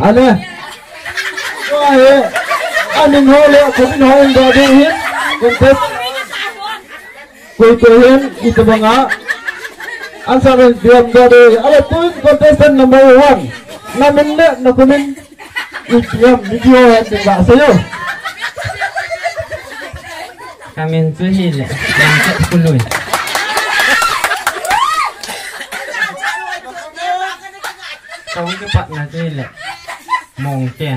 Aneh, wah, aneh hole, kopi hole dari hit, kontes, kuihin itu bangga, ansar diam dari, ada tuh kontestan number 1, namun deh, nakunin, diam video tidak saya. Kami itu hilang, yang ke-10. Kau itu pak nanti hilang. Mungkin.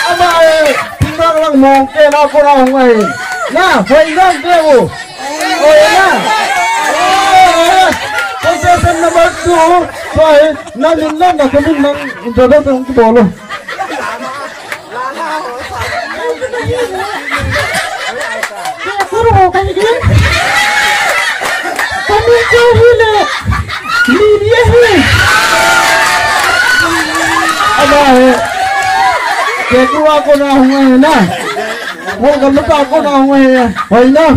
Apa tinggal lang mungkin ako na ngayon. Na, pwedeng kayo. O na. Contestant number 2, dahil nalinlan na kami ng introduction ng bolo. Puro mo kayo din. Kami kayo hila. Lidia hila. Aba keku ako na ngayon na. Gamot ako na ngayon. Hoy na.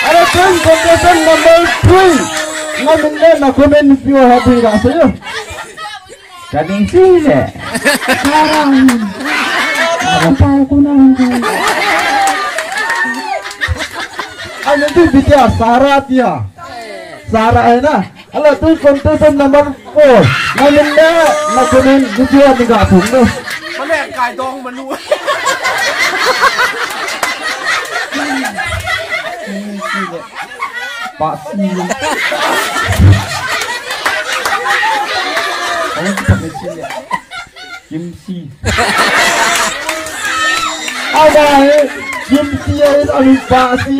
Ada contestant number 3. Namin na comment view happy ka sa'yo. Kaming sila. Sarang. Nakapal ko na ngayon. Ano ito bitya? Sarah tiya. Sarah ay na. Ala tu contestant number 4. Namin na comment video happy ka sa'yo. มันแหลกกายดองมันรู้ Pasti. Kamu kita kecil ya. Kimchi. Ada kimchi ya itu pasti.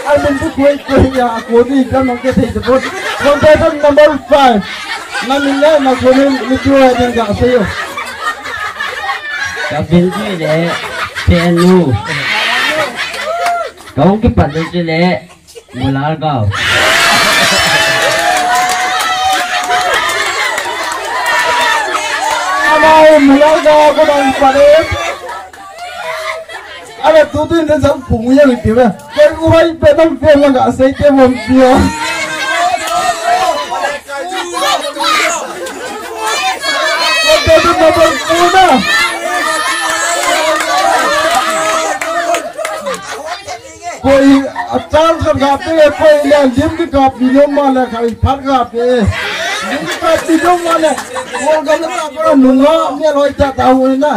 Ada tu kue ya aku ni kan mungkin disebut contestant number 5. Namanya nak komen video yang enggak saya. Kabin sila. PNU. Kau kipat sila. Mula kau. Amai mula kau aku dah panen. Ada tuh ini jam pungunya gitu ya. Kalau kau pedang pedang nggak saya kemana dia. Itu nomor 2. कोई अचार कर गाते हैं कोई ले जिम की cup video माले खाली फट गाते जिम की कप वीडियो माले वो गलत आपको नुंगा अपने रोई जाता हुआ ना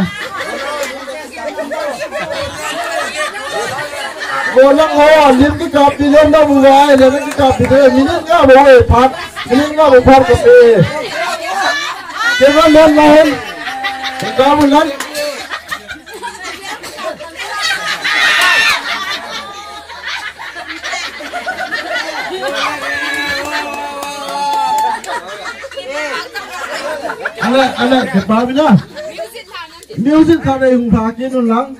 बोला हो जिम की कप वीडियो ना बुआ है जिम की कप वीडियो मिनट का वो है फट मिनट का वो फट करते केवल मन नहीं काम नहीं Ada kepala music kare hung thaki nun lang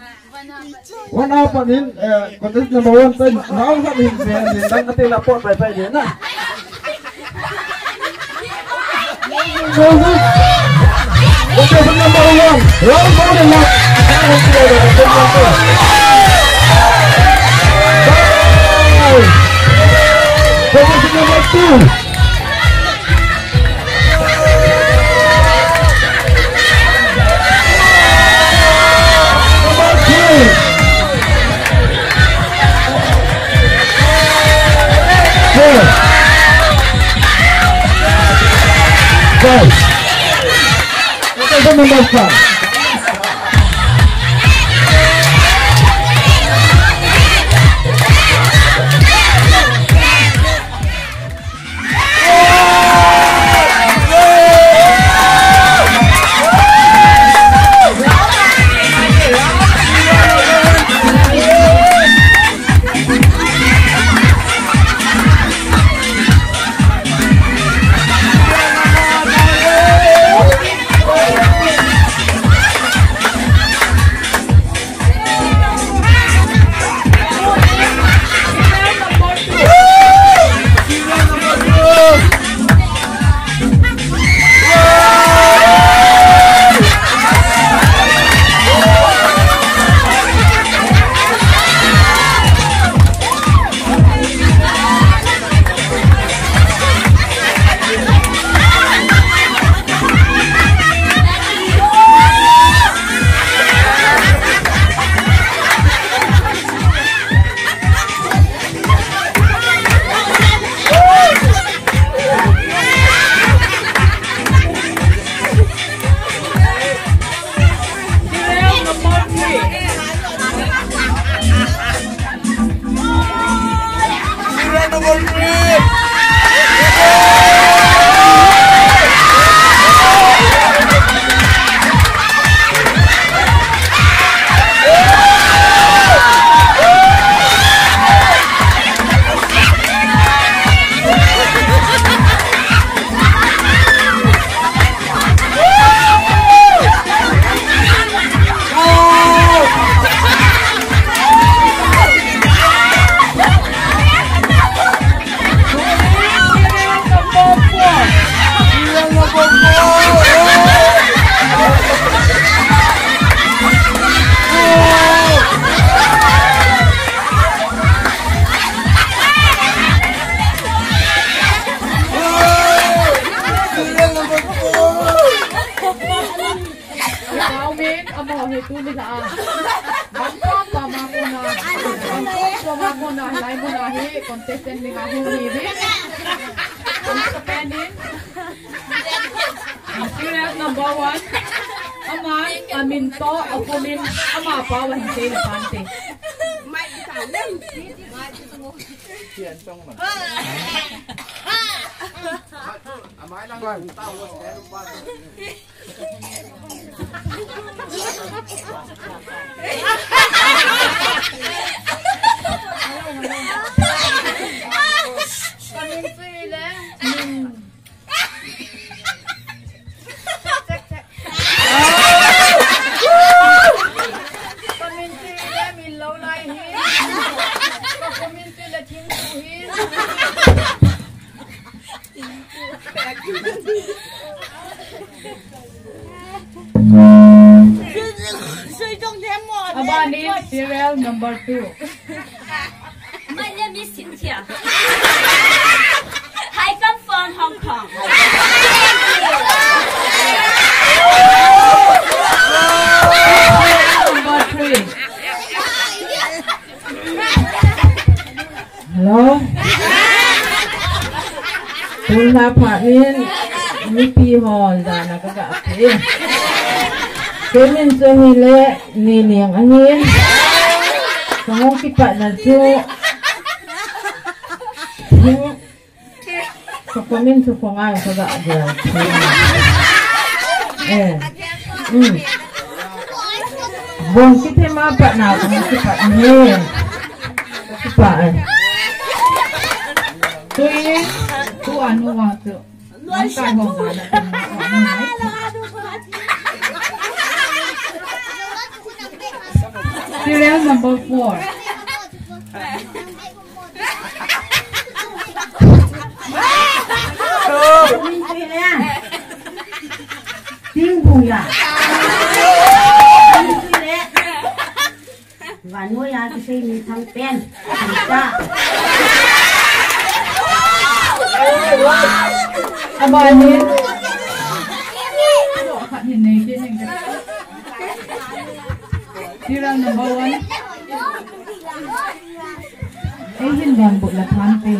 one up in contest number 1 pen now have him then dan kate la pot pai de na contest number 1 round more than that contest number 2 number 5 contestant ni aku ni serial number 1 ama aminto opponent ama pa wan te na pante mai ta nem mai tu hian chong ma amai lang tao wo se lu ba Abani serial number 2. My name is Cynthia. I come from Hong Kong. Number 3. Halo. Pula panin ni piho dana kagak api. Kemin sehile ni yang angin. Kamu kipak naju. Kemin sukongai kagak ada. Bong kita mapak nak kamu kipak ni. Kipak. Tu anu waktu. Angkat hong Serial number 4. Tinggu ya. Vanu ya kasi ni thang pen. Abanin. Serial number 1. Asian bamboo lathante.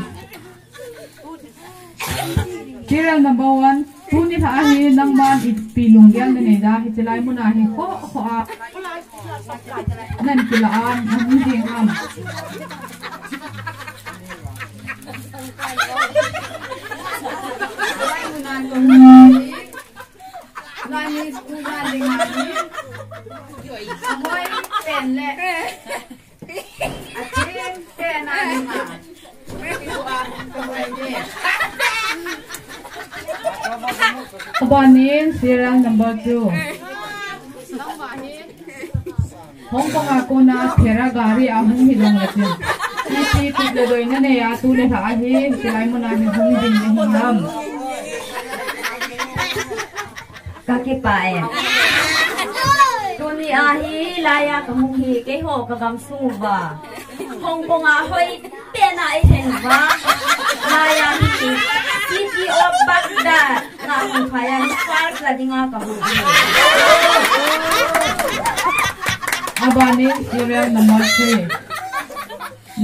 Serial number 1. Tuni tha ahi nang man pilung gyal ne da hi chelai mun ahi ko a nan kilaan ang ding am. Nani school ding ani. Amoy pen le. Atin pen ani ma. Abanin serial number 2. Hong Kong ako na pera gari ahong hidong latin. Iti tigladoy na niya tuloy sa ahi. Silay mo na hidong din na hinam. Kakipae. Tuni ahi laya kamuhi kay ho kagam suba. Hong Kong ahoy pena iten ba? Laya hi. City of Baghdad. Ngakong kaya ni Clark lagi nga kamuhi. Abanin serial number 3.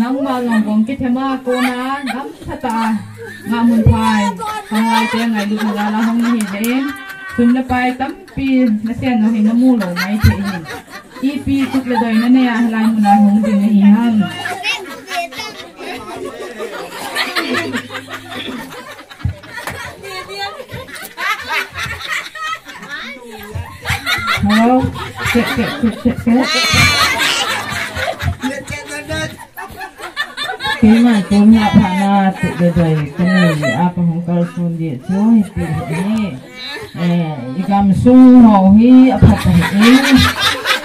Nang malonggong kitema ko na nam sata ngamun pai. Kawai te ngai lu ngala hong ni hin. Sunna pai tampi nasian no hin namulo mai te hin. Ipi tukledoy na ne ya halay mo na hong din ni han. Hello. Cek. Kaiman punya pana tukledoy kini apa hong kalsun dia cuy pilih ni. Igam sung ho hi apa ini.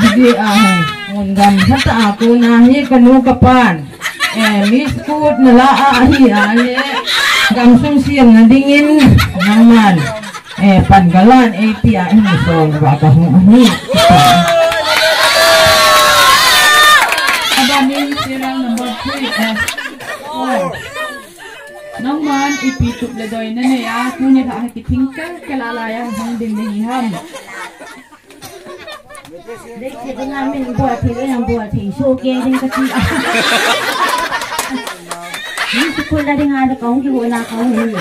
Jadi ngundam kata aku nahi kanu kapan. Miskut nala ahi gamsung siang nadingin naman. Panggalan pia ini so baka ni. Abanin serial number 3. Naman ipituk ledoy na niya kunya ta kitingkal kalalaya hang din niham. Dekhe namin buat yang buat shoge din kasi. Ni sikul na rin ada kaung ki wala kaung ni.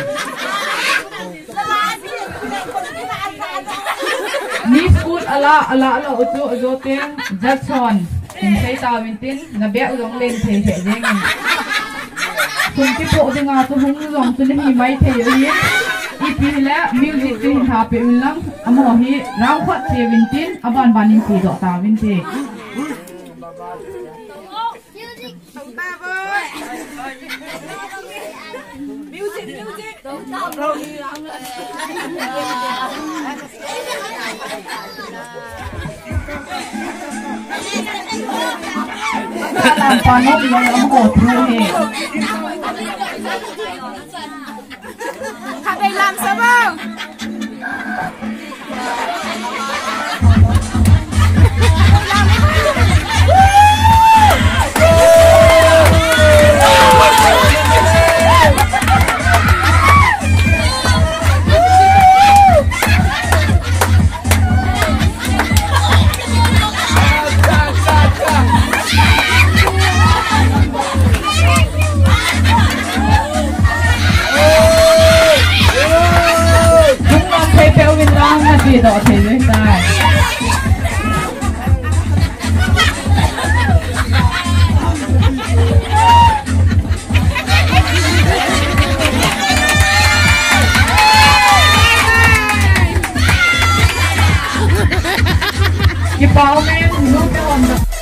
Ni school ala ujo ten Jackson. Sai tawintin nabe ulong len thei jeng. Kung tipo din nga to hung long to ni mai thei yi. Ipila music tin happy ulang amo hi raw khat 17 aban banin ti do tawin ti. Làm con hết thì nó một thôi. Thằng này làm sao không? Look on the